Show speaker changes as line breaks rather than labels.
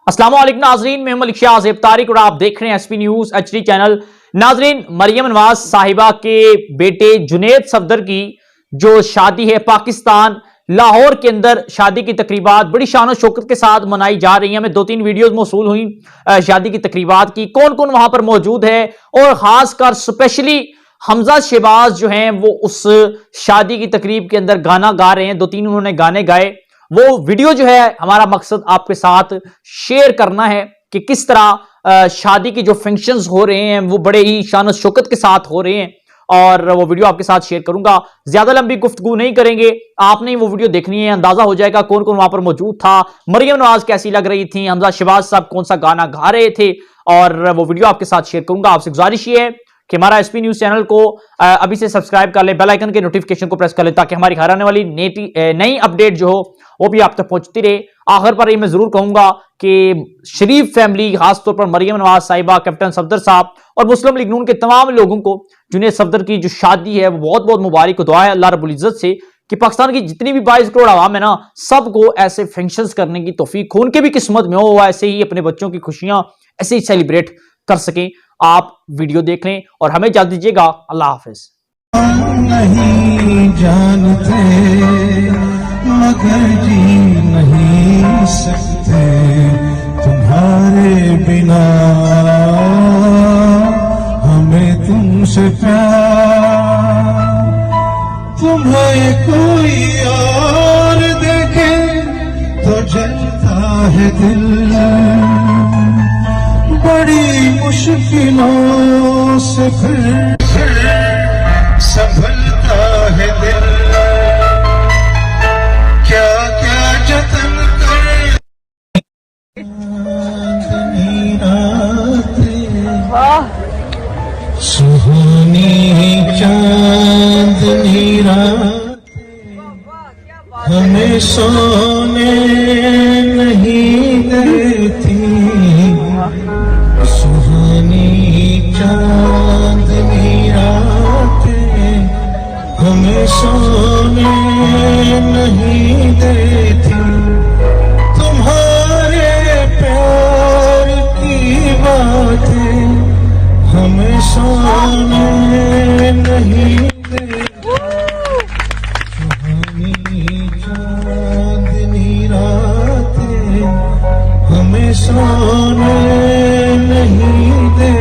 अस्सलाम वालेकुम नाजरीन, मैं मलिक सफ्दार और आप देख रहे हैं एसपी न्यूज एचडी चैनल। नाजरीन, मरियम नवाज साहिबा के बेटे जुनैद सफदर की जो शादी है पाकिस्तान लाहौर के अंदर, शादी की तकरीबात बड़ी शान और शौकत के साथ मनाई जा रही है। हमें 2-3 वीडियोस मौसूल हुई शादी की तकरीबात की, कौन कौन वहां पर मौजूद है और खासकर स्पेशली हमजा शहबाज जो हैं वो उस शादी की तकरीब के अंदर गाना गा रहे हैं। 2-3 उन्होंने गाने गाए। वो वीडियो जो है हमारा मकसद आपके साथ शेयर करना है कि किस तरह शादी के जो फंक्शंस हो रहे हैं वो बड़े ही शान शौकत के साथ हो रहे हैं, और वो वीडियो आपके साथ शेयर करूंगा। ज्यादा लंबी गुफ्तगू नहीं करेंगे, आपने वो वीडियो देखनी है, अंदाजा हो जाएगा कौन कौन वहां पर मौजूद था, मरियम नवाज कैसी लग रही थी, हमजा शहबाज साहब कौन सा गाना गा रहे थे, और वो वीडियो आपके साथ शेयर करूंगा। आपसे गुजारिश ये है कि हमारा एसपी न्यूज चैनल को अभी से सब्सक्राइब कर ले, बेल आइकन के नोटिफिकेशन को प्रेस कर ले, ताकि हमारी हर आने वाली नई अपडेट जो हो वो भी आप तक पहुंचती रहे। आखिर पर ये मैं जरूर कहूंगा कि शरीफ फैमिली, खासतौर पर मरियम नवाज साहिबा, कैप्टन सफदर साहब और मुस्लिम लीग नून के तमाम लोगों को जुनैद सफदर की जो शादी है वो बहुत बहुत मुबारक। दुआ है अल्लाह रब्बुल इज्जत से कि पाकिस्तान की जितनी भी 22 करोड़ आवाम है ना, सबको ऐसे फंक्शंस करने की तौफीक हो, उनके भी किस्मत में हो, ऐसे ही अपने बच्चों की खुशियां ऐसे ही सेलिब्रेट कर सकें। आप वीडियो देख लें और हमें इजाजत दीजिएगा। अल्लाह हाफिज।
नहीं जानते मगर जी नहीं सकते तुम्हारे बिना, हमें तुमसे प्यार, तुम्हें कोई और देखे तो जलता है दिल, बड़ी मुश्किलों से फिर संभलता है दिल, क्या क्या जतन कर सुहानी चांदनी रात, हमें सोने नहीं देती, सुहानी चांदनी रातें हमें सोने नहीं देती, तुम्हारे प्यार की बातें हमें सोने नहीं देती, सुहानी चांदनी रातें हमें सोने नहीं दे।